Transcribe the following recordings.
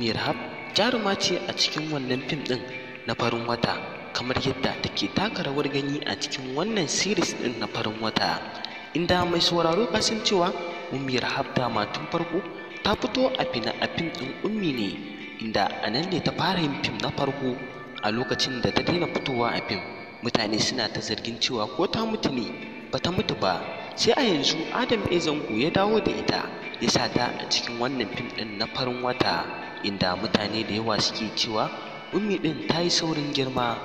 Ummi Rahab jaruma ce a cikin wannan fim ɗin na farin wata, kamar yadda take taka rawar gani a cikin wannan series ɗin na farin wata, inda mai sauraro ka san cewa Ummi Rahab dama tun farko ta fito a fim ɗin Ummi ne, inda a nan ne ta fara yin fim na farko. A lokacin da ta daina fitowa a fim, mutane suna ta zargin cewa ko ta mutu ne. Bata mutu ba, sai a yanzu Adam A Zango ya dawo da ita, ya sa ta a cikin wannan fim ɗin na farin wata, inda mutane da yawa suke cewa Ummi ɗin ta yi saurin girma.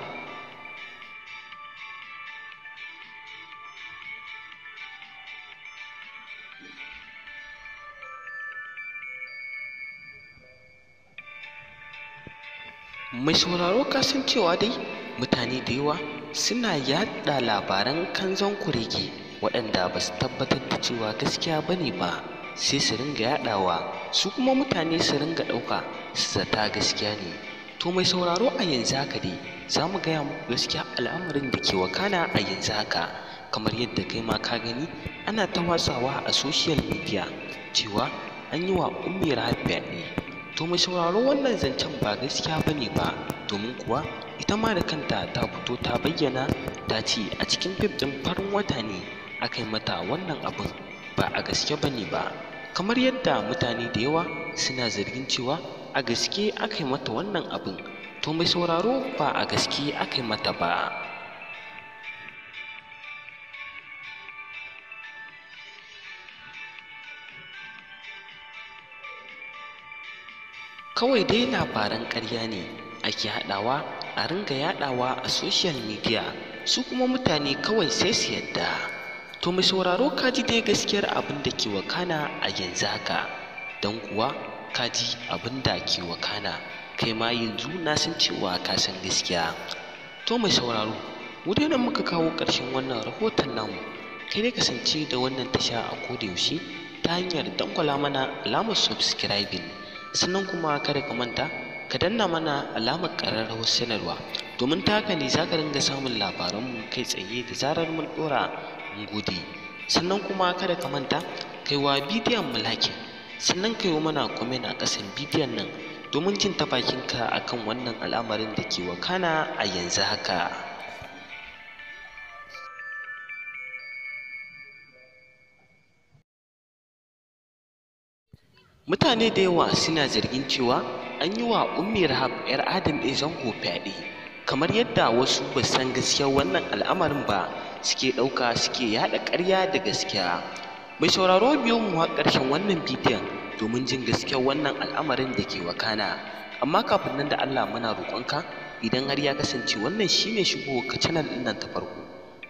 Mai sauraro ka san cewa dai mutane da yawa suna yaɗa labaran kanzon kurege waɗanda ba su tabbatar da cewa gaskiya ba ne ba, sai su ringa yaɗawa, su kuma mutane su ringa ɗauka su zata gaskiya ne. To mai sauraro, a yanzu haka dai za mu gaya muku gaskiya al'amarin da ke wakana a yanzu haka, kamar yadda kai ma ka gani ana ta watsawa a social media cewa an yi wa Ummi Rahab fyaɗe. To mai sauraro, wannan zancen ba gaskiya ba ne ba, domin kuwa ita ma da kanta ta fito ta bayyana ta ce a cikin fim ɗin farin wata ne aka yi mata wannan abin, ba a gaske ba ne ba, kamar yadda mutane da yawa suna zargin cewa a gaske aka yi mata wannan abin. To mai sauraro, ba a gaske aka yi mata ba. Kawai dai labaran ƙarya ne ake haɗawa a ringa yaɗawa a social media, su kuma mutane kawai sai su yadda. To mai sauraro, ka ji dai gaskiyar abin da ke wakana a yanzu haka, don kuwa ka ji abin da ke wakana, kai ma yanzu na san cewa ka san gaskiya. To mai sauraro, mu dai nan muka kawo ƙarshen wannan rahoton namu. Kai dai kasance da wannan tasha a koda yaushe ta hanyar dangwala mana alamar subscribing, sannan kuma kada ka manta ka danna mana alamar ƙararrawar sanarwa, domin ta haka ne za ka ringa samun labaranmu kai tsaye da zarar mun ɗora. Mun gode. Sannan kuma kada ka manta kai wa bidiyon mu like, sannan kai wa mana comment a ƙasan bidiyon nan domin jin ta bakinka akan wannan al'amarin da ke wakana a yanzu haka. Mutane da yawa suna zargin cewa an yi wa Ummi Rahab 'yar Adam A Zango fyaɗe, kamar yadda wasu ba san gaskiyar wannan al'amarin ba suke ɗauka suke yaɗa ƙarya da gaskiya. Mai sauraro, biyo mu har ƙarshen wannan bidiyon domin jin gaskiyar wannan al'amarin da ke wakana. Amma kafin nan da Allah muna roƙonka, idan har ya kasance wannan shine shigowarka channel ɗin nan ta farko,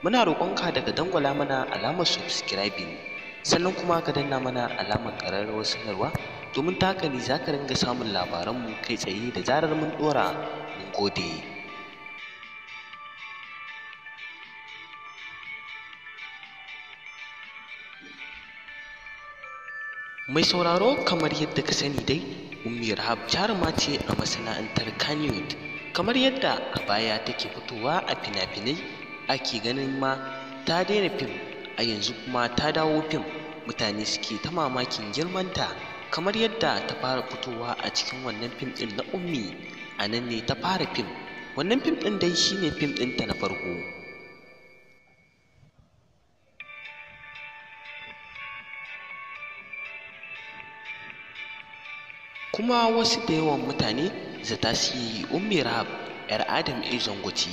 muna roƙonka daga dangwala mana alamar subscribing, sannan kuma ka danna mana alamar ƙararrawar sanarwa, domin ta haka ne za ka ringa samun labaranmu kai tsaye da zarar mun ɗora. Mun gode. Mai sauraro, kamar yadda ka sani dai Ummi Rahab jaruma ce a masana'antar Kannywood, kamar yadda a baya take fitowa a fina-finai ake ganin ma ta daina fim, a yanzu kuma ta dawo fim. Mutane suke ta mamakin girmanta, kamar yadda ta fara fitowa a cikin wannan fim ɗin na Ummi. A nan ne ta fara fim, wannan fim ɗin dai shine fim ɗinta na farko. Kuma wasu da yawan mutane zata su yi Ummi Rahab 'yar Adam A Zango ce,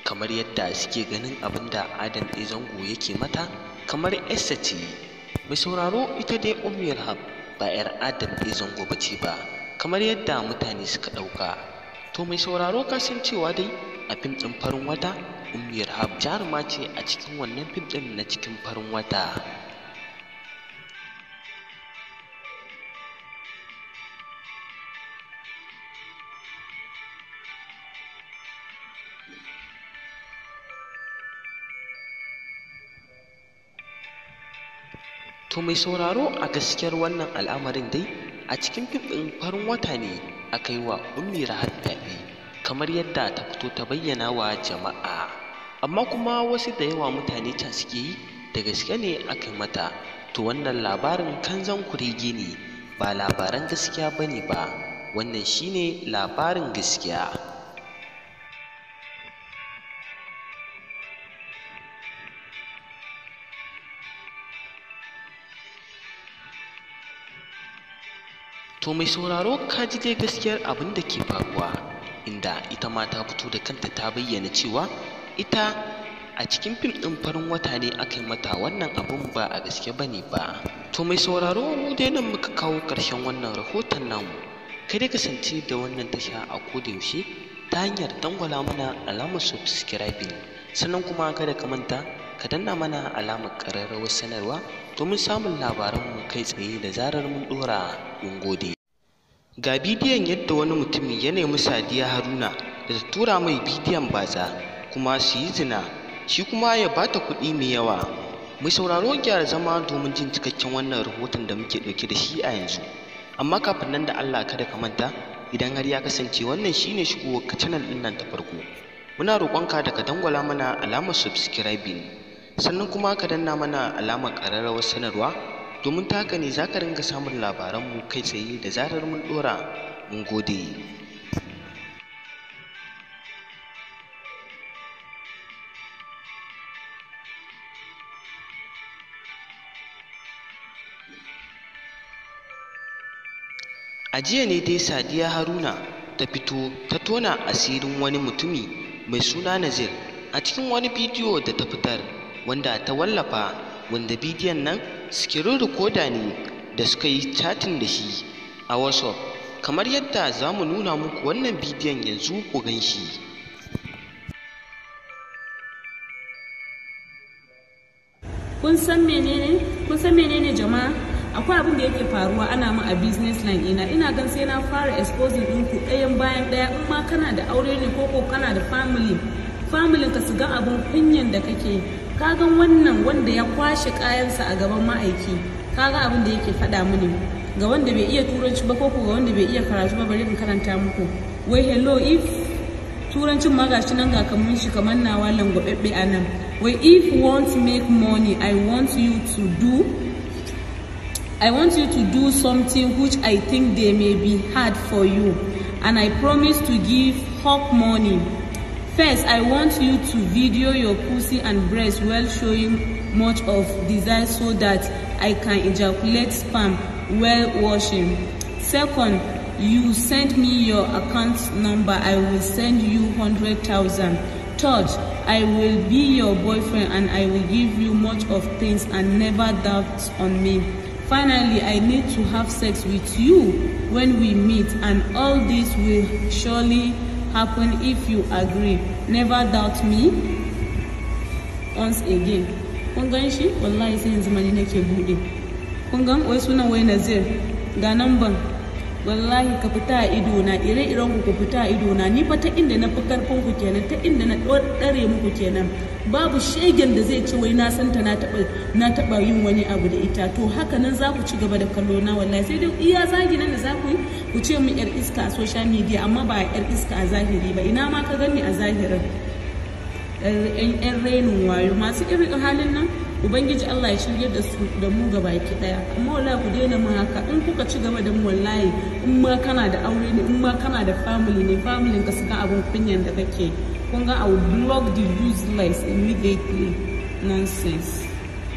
kamar yadda suke ganin abin da Adam A Zango yake mata kamar 'yarsa ce. Mai sauraro, ita dai Ummi Rahab ba 'yar Adam A Zango ba ce ba, kamar yadda mutane suka ɗauka. To mai sauraro, ka san cewa dai a fim ɗin farin wata Ummi Rahab jaruma ce a cikin wannan fim ɗin na cikin farin wata. To mai sauraro, a gaskiyar wannan al'amarin dai a cikin fim ɗin farin wata ne aka yi wa Ummi Rahab fyaɗe, kamar yadda ta fito ta bayyana wa jama'a. Amma kuma wasu da yawa mutane ta suke yi da gaske ne aka yi mata. To wannan labarin kanzon kurege ne, ba labaran gaskiya ba ne ba. wannan shine labarin gaskiya. To mai sauraro ka ji dai gaskiyar abin da ke faruwa, inda ita ma ta fito da kanta ta bayyana cewa ita a cikin fim ɗin farin wata ne aka yi mata wannan abun ba a gaske ba ne ba. To mai sauraro mu dai nan muka kawo ƙarshen wannan rahoton namu. Kai dai kasance da wannan tasha a koda yaushe ta hanyar dangwala mana alamar subscribing, sannan kuma kada ka manta ka danna mana alamar ƙararrawar sanarwa domin samun labaranmu kai tsaye da zarar mun ɗora. Mun gode. Ga bidiyon yadda wani mutumi ya nemi Sadiya Haruna da ta tura mai bidiyon batsa kuma su yi zina, shi kuma ya bata kuɗi mai yawa. Mai sauraro gyara zama domin jin cikakken wannan rahoton da muke ɗauke da shi a yanzu. Amma kafin nan da Allah kada ka manta, idan har ya kasance wannan shine shigowar ka channel ɗin nan ta farko, muna roƙonka da ka dangwala mana alamar subscribing, sannan kuma ka danna mana alamar ƙararrawar sanarwa domin ta haka ne za ka ringa samun labaranmu kai tsaye da zarar mun ɗora. Mun gode. A jiya ne dai Sadiya Haruna ta fito ta tona asirin wani mutumi mai suna Nazir a cikin wani bidiyo da ta fitar wanda ta wallafa, wanda bidiyon nan sikirin rikoda ne da suka yi chatting da shi a WhatsApp, kamar yadda za mu nuna muku wannan bidiyon yanzu ku gan shi. Kun san menene jama'a? Akwai abin da yake faruwa ana mu a business line ina gan sai na fara exposing ɗinku ɗayan bayan ɗaya. In ma kana da aure ne ko kana da family ka su ga abin kunyan da kake. Kagan wannan wanda ya kwashe kayansa a gaban ma'aiki, kaga abin da yake faɗa mini. Ga wanda bai iya turanci ba ko ga wanda bai iya karatu ba, bari in karanta muku. Wai hello, if turancin ma gashi nan ga kaman shi kamar nawa langwabebbe a nan. Wai if you want to make money, I want you to do something which I think they may be hard for you, and I promise to give hawk money. First, I want you to video your pussy and breast while showing much of desire so that I can ejaculate sperm while washing. Second, you send me your account number, I will send you 100,000. Third, I will be your boyfriend and I will give you much of things and never doubt on me. Finally, I need to have sex with you when we meet, and all this will surely happen if you agree. Never doubt me. Once again. Kun gan shi? Wallahi sai yanzu mani nake bude. Kun gan wai sunan wai Nazir. Ga namban. Wallahi ka fita a ido na, ire-iren ku fita a ido na. Ni fa ta inda na fi karfin ku kenan, ta inda na dare muku kenan. Babu shegen da zai ce wai na santa na taba yin wani abu da ita. To haka nan za ku ci gaba da kallo na wallahi. Sai dai iya zagi nan da za ku yi, ku ce mu yar iska a social media, amma ba yar iska a zahiri ba. Ina ma ka gani a zahirin. Yan rainin wayo masu irin halin nan, Ubangiji Allah ya shirye da mu gaba ki daya. Amma wallahi ku daina mu haka. In kuka ci gaba da mu wallahi, in ma kana da aure ne, in ma kana da family ne, family ka suka abun kunyan da kake. Kunga, I will block the useless immediately. Nonsense.